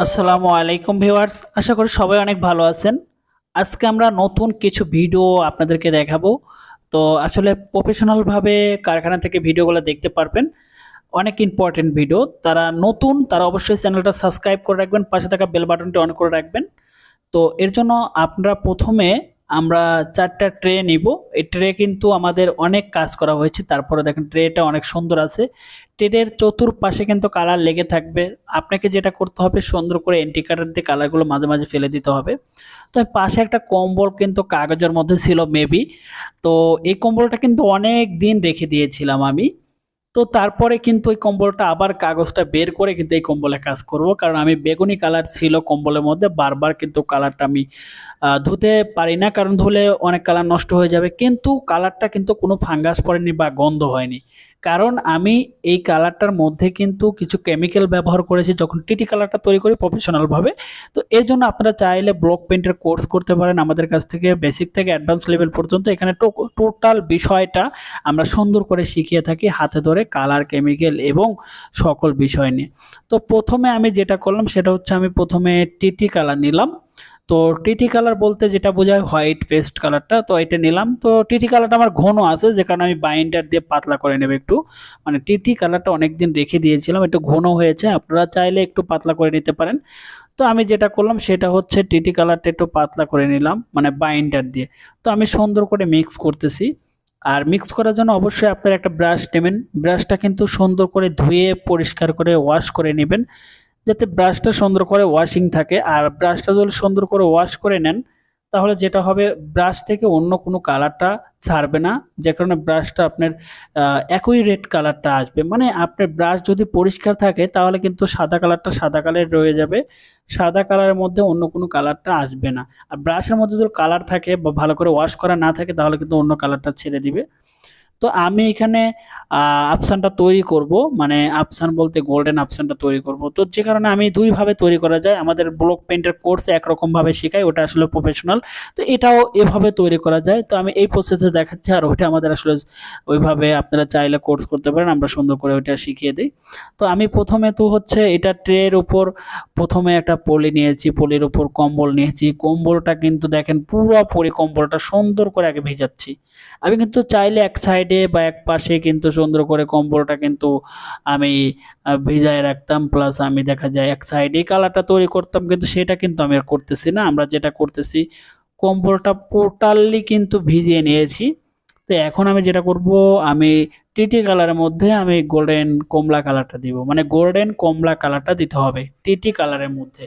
আসসালামু আলাইকুম ভিউয়ার্স, আশা করি সবাই অনেক ভালো আছেন। আজকে আমরা নতুন কিছু ভিডিও আপনাদেরকে দেখাবো। তো আসলে প্রফেশনাল ভাবে কারখানা থেকে ভিডিওগুলো দেখতে পারবেন। অনেক ইম্পর্টেন্ট ভিডিও। তারা অবশ্যই চ্যানেলটা সাবস্ক্রাইব করে রাখবেন, পাশে থাকা বেল বাটনটি অন করে রাখবেন। তো এর জন্য আপনারা প্রথমে আমরা ৪টা ট্রে নিব। এই ট্রে কিন্তু আমাদের অনেক কাজ করা হয়েছে। তারপরে দেখেন ট্রেটা অনেক সুন্দর আছে। ট্রের চতুর্পাশে কিন্তু কালার লেগে থাকবে। আপনাকে যেটা করতে হবে সুন্দর করে এন্টি কাটার দিয়ে কালারগুলো মাঝে মাঝে ফেলে দিতে হবে। তো পাশে একটা কম্বল কিন্তু কাগজের মধ্যে ছিল মেবি। তো এই কম্বলটা কিন্তু অনেক দিন রেখে দিয়েছিলাম আমি। তো তারপরে কিন্তু ওই কম্বলটা আবার কাগজটা বের করে কিন্তু এই কম্বলে কাজ করব, কারণ আমি বেগুনি কালার ছিল কম্বলের মধ্যে, বারবার কিন্তু কালারটা আমি ধুতে পারি না, কারণ ধুলে অনেক কালার নষ্ট হয়ে যাবে। কিন্তু কালারটা কিন্তু কোনো ফাঙ্গাস পড়েনি বা গন্ধ হয়নি, কারণ আমি এই কালারটার মধ্যে কিন্তু কিছু কেমিক্যাল ব্যবহার করেছি যখন টিটি কালারটা তৈরি করি প্রফেশনালভাবে। তো এর জন্য আপনারা চাইলে ব্লক পেইন্টের কোর্স করতে পারেন আমাদের কাছ থেকে, বেসিক থেকে অ্যাডভান্স লেভেল পর্যন্ত। এখানে টোটাল বিষয়টা আমরা সুন্দর করে শিখিয়ে থাকি হাতে ধরে, কালার, কেমিক্যাল এবং সকল বিষয় নিয়ে। তো প্রথমে আমি যেটা করলাম সেটা হচ্ছে আমি প্রথমে টিটি কালার নিলাম। তো টিটি কালার বলতে যেটা বোঝায় হোয়াইট পেস্ট কালারটা, তো এটা নিলাম। তো টিটি কালারটা আমার ঘন আছে, যে কারণে আমি বাইন্ডার দিয়ে পাতলা করে নেব একটু। মানে টিটি কালারটা অনেকদিন রেখে দিয়েছিলাম, একটু ঘন হয়েছে, আপনারা চাইলে একটু পাতলা করে নিতে পারেন। তো আমি যেটা করলাম সেটা হচ্ছে টিটি কালারটা একটু পাতলা করে নিলাম, মানে বাইন্ডার দিয়ে। তো আমি সুন্দর করে মিক্স করতেছি। আর মিক্স করার জন্য অবশ্যই আপনারা একটা ব্রাশ নেবেন। ব্রাশটা কিন্তু সুন্দর করে ধুয়ে পরিষ্কার করে ওয়াশ করে নেবেন, যাতে ব্রাশটা সুন্দর করে ওয়াশিং থাকে। আর ব্রাশটা যদি সুন্দর করে ওয়াশ করে নেন, তাহলে যেটা হবে, ব্রাশ থেকে অন্য কোনো কালারটা ছাড়বে না, যে কারণে ব্রাশটা আপনার একই রেড কালারটা আসবে। মানে আপনার ব্রাশ যদি পরিষ্কার থাকে তাহলে কিন্তু সাদা কালারটা সাদা কালার রয়ে যাবে, সাদা কালারের মধ্যে অন্য কোনো কালারটা আসবে না। আর ব্রাশের মধ্যে যদি কালার থাকে বা ভালো করে ওয়াশ করা না থাকে তাহলে কিন্তু অন্য কালারটা ছেড়ে দিবে। তো আমি এখানে আফসানটা তৈরি করব, মানে আফসান বলতে গোল্ডেন আফসানটা তৈরি করব। তো যে কারণে আমি দুইভাবে তৈরি করা যায়, আমাদের ব্লক পেইন্টের কোর্স একরকম ভাবে শেখায়, ওটা আসলে প্রফেশনাল। তো এটাও এভাবে তৈরি করা যায়। তো আমি এই প্রসেসে দেখাচ্ছি, আর ওইটা আমাদের আসলে ওইভাবে আপনারা চাইলে কোর্স করতে পারেন, আমরা সুন্দর করে ওইটা শিখিয়ে দিই। তো আমি প্রথমে তো হচ্ছে এটা ট্রের উপর প্রথমে একটা পলি নিয়েছি, পলির উপর কম্বল নিয়েছি। কম্বলটা কিন্তু দেখেন পুরোপুরি কম্বলটা সুন্দর করে আগে ভিজাচ্ছি। আমি কিন্তু চাইলে এক সাইডে বা এক পাশে কিন্তু সুন্দর করে কম্বলটা কিন্তু আমি ভিজায় রাখতাম, প্লাস আমি দেখা যায় এক সাইডে কালারটা তৈরি করতাম, কিন্তু সেটা কিন্তু আমি আর করতেছি না। আমরা যেটা করতেছি, কম্বলটা টোটালি কিন্তু ভিজিয়ে নিয়েছি। তো এখন আমি যেটা করব, আমি টিটি কালারের মধ্যে আমি গোল্ডেন কমলা কালারটা দিব, মানে গোল্ডেন কমলা কালারটা দিতে হবে টিটি কালারের মধ্যে।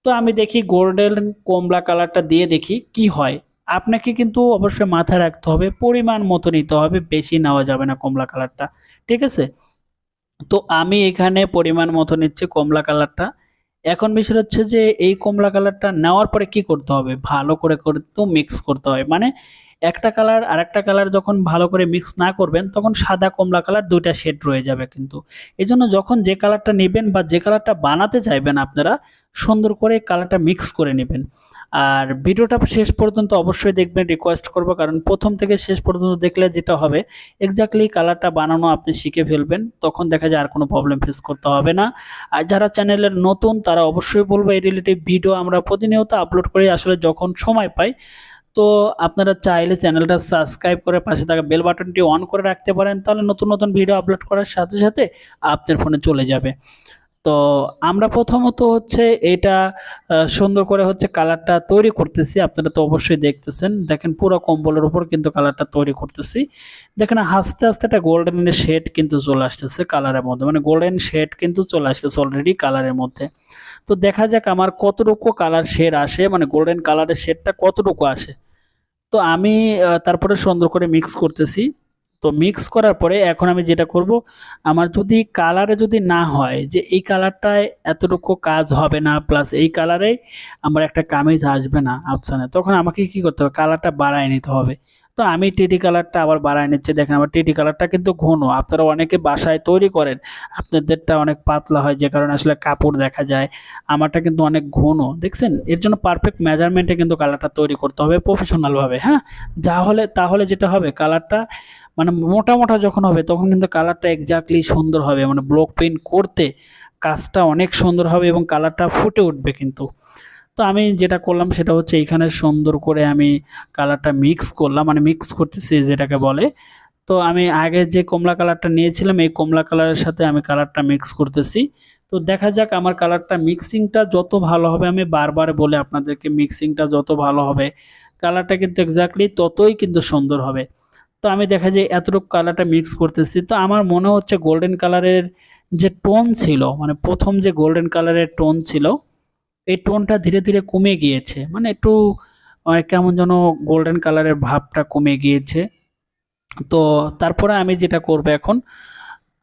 তো আমি দেখি গোল্ডেন কমলা কালারটা দিয়ে দেখি কি হয়। আপনাকে কিন্তু অবশ্যই মাথায় রাখতে হবে পরিমাণ মতো নিতে হবে, বেশি নেওয়া যাবে না কমলা কালারটা, ঠিক আছে? তো আমি এখানে পরিমাণ মতো নিচ্ছি কমলা কালারটা। এখন বিষয় হচ্ছে যে এই কমলা কালারটা নেওয়ার পরে কি করতে হবে, ভালো করে কিন্তু মিক্স করতে হয়। মানে একটা কালার আর একটা কালার যখন ভালো করে মিক্স না করবেন তখন সাদা কমলা কালার দুইটা শেড রয়ে যাবে কিন্তু। এই জন্য যখন যে কালারটা নেবেন বা যে কালারটা বানাতে চাইবেন আপনারা, সুন্দর করে কালারটা মিক্স করে নেবেন। আর ভিডিওটা শেষ পর্যন্ত অবশ্যই দেখবেন, রিকোয়েস্ট করব, কারণ প্রথম থেকে শেষ পর্যন্ত দেখলে যেটা হবে, এক্স্যাক্টলি কালারটা বানানো আপনি শিখে ফেলবেন, তখন দেখা যায় আর কোনো প্রবলেম ফেস করতে হবে না। আর যারা চ্যানেলের নতুন তারা অবশ্যই বলবো এই রিলেটিভ ভিডিও আমরা প্রতিনিয়ত আপলোড করি আসলে যখন সময় পাই। তো আপনারা চাইলে চ্যানেলটা সাবস্ক্রাইব করে পাশে থাকা বেল বাটনটি অন করে রাখতে পারেন, তাহলে নতুন নতুন ভিডিও আপলোড করার সাথে সাথে আপনার ফোনে চলে যাবে। তো আমরা প্রথমত হচ্ছে এটা সুন্দর করে হচ্ছে কালারটা তৈরি করতেছি। আপনারা তো অবশ্যই দেখতেছেন, দেখেন পুরো কম্বলের উপর কিন্তু কালারটা তৈরি করতেছি। দেখেন আস্তে আস্তে একটা গোল্ডেন শেড কিন্তু চলে আসতেছে কালারের মধ্যে, মানে গোল্ডেন শেড কিন্তু চলে আসতেছে অলরেডি কালারের মধ্যে। তো দেখা যাক আমার কতটুকু কালার শেড আসে, মানে গোল্ডেন কালারের শেডটা কতটুকু আসে। তো আমি তারপরে সুন্দর করে মিক্স করতেছি। তো মিক্স করার পরে এখন আমি যেটা করব, আমার যদি কালারে যদি না হয় যে এই কালারটায় এতটুকু কাজ হবে না, প্লাস এই কালারে আমার একটা কামিজ আসবে না আফসানে, তখন আমাকে কি করতে হবে, কালারটা বাড়ায় নিতে হবে। তো আমি টিটি কালারটা আবার বাড়ায় নিচ্ছি। দেখেন আমার টিটি কালারটা কিন্তু ঘন, আপনারা অনেকে বাসায় তৈরি করেন, আপনাদেরটা অনেক পাতলা হয় যে কারণে আসলে কাপড় দেখা যায়, আমারটা কিন্তু অনেক ঘন, দেখছেন? এর জন্য পারফেক্ট মেজারমেন্টে কিন্তু কালারটা তৈরি করতে হবে প্রফেশনাল ভাবে, হ্যাঁ। তাহলে যেটা হবে, কালারটা মানে মোটা মোটা যখন হবে তখন কিন্তু কালারটা এক্স্যাক্টলি সুন্দর হবে, মানে ব্লক পেইন্ট করতে কাজটা অনেক সুন্দর হবে এবং কালারটা ফুটে উঠবে কিন্তু। তো আমি যেটা করলাম সেটা হচ্ছে এইখানে সুন্দর করে আমি কালারটা মিক্স করলাম, মানে মিক্স করতেছি যেটাকে বলে। তো আমি আগে যে কমলা কালারটা নিয়েছিলাম এই কমলা কালারের সাথে আমি কালারটা মিক্স করতেছি। তো দেখা যাক আমার কালারটা মিক্সিংটা যত ভালো হবে, আমি বারবার বলে আপনাদেরকে মিক্সিংটা যত ভালো হবে কালারটা কিন্তু এক্স্যাক্টলি ততই কিন্তু সুন্দর হবে। তো আমি দেখা যায় এতটুকু কালারটা মিক্স করতেছি। তো আমার মনে হচ্ছে গোল্ডেন কালারের যে টোন ছিল, মানে প্রথম যে গোল্ডেন কালারের টোন ছিল এই টোনটা ধীরে ধীরে কমে গিয়েছে, মানে একটু কেমন যেন গোল্ডেন কালারের ভাবটা কমে গিয়েছে। তো তারপরে আমি যেটা করব এখন,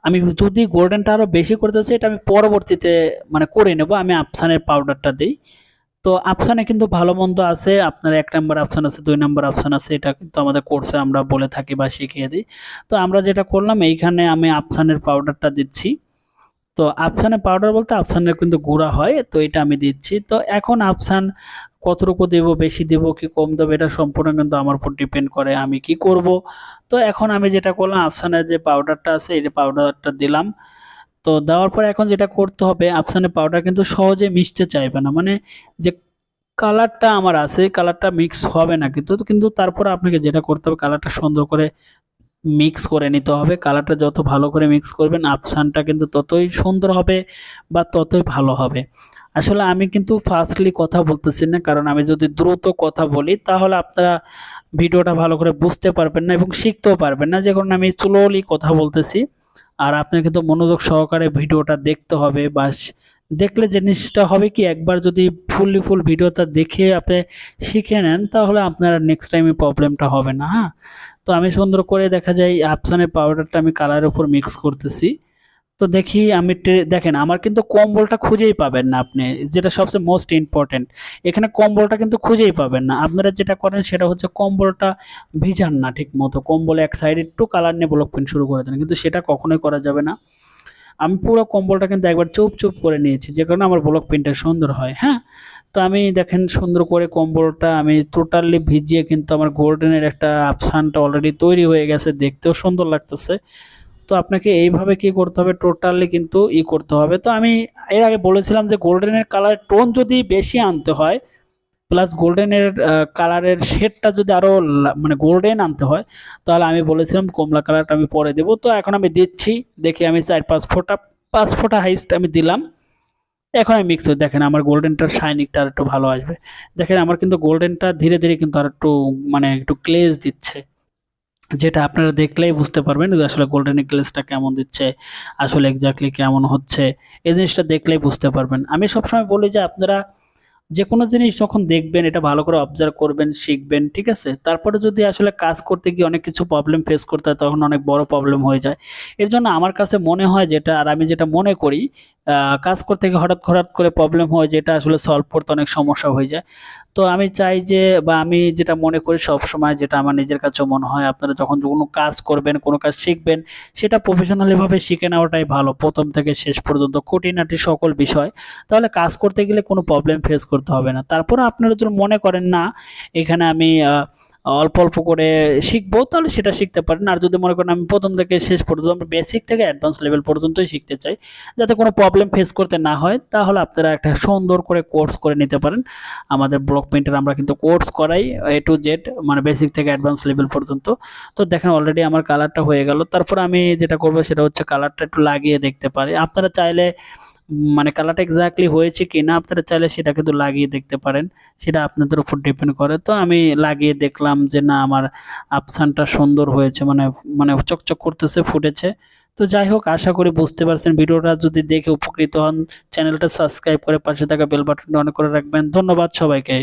আমি যদি গোল্ডেনটা আরো বেশি করতে চাই এটা আমি পরবর্তীতে মানে করে নেব। আমি আফসানের পাউডারটা দিই। তো আফসানে কিন্তু ভালো মন্দ আছে, আপনার 1 নাম্বার আফসান আছে, 2 নাম্বার আফসান আছে, এটা কিন্তু আমাদের কোর্সে আমরা বলে থাকি বা শিখিয়ে দিই। তো আমরা যেটা করলাম এইখানে আমি আফসানের পাউডারটা দিচ্ছি। তো আফসানের পাউডার বলতে আফসানের কিন্তু গুঁড়া হয়, তো এটা আমি দিচ্ছি। তো এখন আফসান কতটুকু দেব, বেশি দেব কি কম দেব এটা সম্পূর্ণ কিন্তু আমার উপর ডিপেন্ড করে আমি কি করব। তো এখন আমি যেটা করলাম আফসানের যে পাউডারটা আছে এই পাউডারটা দিলাম। তো দেওয়ার পর এখন যেটা করতে হবে, আফসানের পাউডার কিন্তু সহজে মিশতে চাইবে না, মানে যে কালারটা আমার আছে কালারটা মিক্স হবে না কিন্তু। কিন্তু তারপরে আপনাকে যেটা করতে হবে কালারটা সুন্দর করে মিক্স করে নিতে হবে। কালারটা যত ভালো করে মিক্স করবেন আফসানটা কিন্তু ততই সুন্দর হবে বা ততই ভালো হবে। আসলে আমি কিন্তু ফাস্টলি কথা বলতেছি না, কারণ আমি যদি দ্রুত কথা বলি তাহলে আপনারা ভিডিওটা ভালো করে বুঝতে পারবেন না এবং শিখতেও পারবেন না, যে কারণে আমি স্লোলি কথা বলতেছি। আর আপনার কিন্তু মনোযোগ সহকারে ভিডিওটা দেখতে হবে, বা দেখলে জিনিসটা হবে কি, একবার যদি ফুল ভিডিওটা দেখে আপনি শিখে নেন তাহলে আপনার নেক্সট টাইমে প্রবলেমটা হবে না। হ্যাঁ, তো আমি সুন্দর করে দেখা যায় আফসানের পাউডারটা আমি কালারের উপর মিক্স করতেছি। তো দেখি আমি দেখেন আমার কিন্তু কম্বলটা খুঁজেই পাবেন না আপনি, যেটা সবচেয়ে মোস্ট ইম্পর্টেন্ট। এখানে কম্বলটা কিন্তু খুঁজেই পাবেন না। আপনারা যেটা করেন সেটা হচ্ছে কম্বলটা ভিজান না ঠিক মতো, কম্বলে এক সাইডে একটু কালার নিয়ে ব্লক প্রিন্ট শুরু করে দেন, কিন্তু সেটা কখনোই করা যাবে না। আমি পুরো কম্বলটা কিন্তু একবার চুপ করে নিয়েছি, যে কারণে আমার ব্লক প্রিন্টটা সুন্দর হয়। হ্যাঁ, তো আমি দেখেন সুন্দর করে কম্বলটা আমি টোটালি ভিজিয়ে কিন্তু আমার গোল্ডেনের একটা আফসানটা অলরেডি তৈরি হয়ে গেছে, দেখতেও সুন্দর লাগতেছে। তো আপনাকে এইভাবে কি করতে হবে, টোটালি কিন্তু করতে হবে। তো আমি এর আগে বলেছিলাম যে গোল্ডেনের কালারের টোন যদি বেশি আনতে হয়, প্লাস গোল্ডেনের কালারের শেডটা যদি আরো মানে গোল্ডেন আনতে হয়, তাহলে আমি বলেছিলাম কমলা কালারটা আমি পরে দেব। তো এখন আমি দিচ্ছি, দেখি আমি 4-5 ফোঁটা হাইস্ট আমি দিলাম। এখন আমি মিক্স করে দেখেন আমার গোল্ডেনটার শাইনিংটা আর একটু ভালো আসবে। দেখেন আমার কিন্তু গোল্ডেনটা ধীরে ধীরে কিন্তু আর একটু মানে একটু গ্লেজ দিচ্ছে, যেটা আপনারা দেখলেই বুঝতে পারবেন যে আসলে গোল্ডেন গ্লেজটা কেমন দিচ্ছে, আসলে এক্স্যাক্টলি কেমন হচ্ছে। এই জিনিসটা দেখলেই বুঝতে পারবেন। আমি সবসময় বলি যে আপনারা যে কোনো জিনিস যখন দেখবেন এটা ভালো করে অবজার্ভ করবেন, শিখবেন, ঠিক আছে? তারপরে যদি আসলে কাজ করতে গিয়ে অনেক কিছু প্রবলেম ফেস করতে হয় তখন অনেক বড় প্রবলেম হয়ে যায়। এর জন্য আমার কাছে মনে হয় যেটা, আর আমি যেটা মনে করি, কাজ করতে গিয়ে হঠাৎ করে প্রবলেম হয় যেটা আসলে সলভ করতে অনেক সমস্যা হয়ে যায়। তো আমি চাই যে, বা আমি যেটা মনে করি সবসময়, যেটা আমার নিজের কাছেও মনে হয়, আপনারা যখন কোনো কাজ করবেন, কোনো কাজ শিখবেন সেটা প্রফেশনালি ভাবে শিখে নেওয়াটাই ভালো, প্রথম থেকে শেষ পর্যন্ত খুঁটিনাটি সকল বিষয়। তাহলে কাজ করতে গেলে কোনো প্রবলেম ফেস করতে হবে না। তারপরে আপনারা যদি মনে করেন না এখানে আমি অল্প করে শিখবো তাহলে সেটা শিখতে পারেন। আর যদি মনে করেন আমি প্রথম থেকে শেষ পর্যন্ত বেসিক থেকে অ্যাডভান্স লেভেল পর্যন্তই শিখতে চাই, যাতে কোনো প্রবলেম ফেস করতে না হয়, তাহলে আপনারা একটা সুন্দর করে কোর্স করে নিতে পারেন। আমাদের ব্লক প্রিন্টার আমরা কিন্তু কোর্স করাই A to Z, মানে বেসিক থেকে অ্যাডভান্স লেভেল পর্যন্ত। তো দেখেন অলরেডি আমার কালারটা হয়ে গেল। তারপর আমি যেটা করবো সেটা হচ্ছে কালারটা একটু লাগিয়ে দেখতে পারি। আপনারা চাইলে মানে কালারটা এক্স্যাক্টলি হয়েছে কিনা আপনারা চাইলে সেটা কিন্তু লাগিয়ে দেখতে পারেন, সেটা আপনাদের উপর ডিপেন্ড করে। তো আমি লাগিয়ে দেখলাম যে না আমার আফসানটা সুন্দর হয়েছে, মানে মানে চকচক করতেছে, ফুটেছে। তো যাই হোক, আশা করি বুঝতে পারছেন। ভিডিওটা যদি দেখে উপকৃত হন চ্যানেলটা সাবস্ক্রাইব করে পাশে থাকা বেল বাটনটা অন করে রাখবেন। ধন্যবাদ সবাইকে।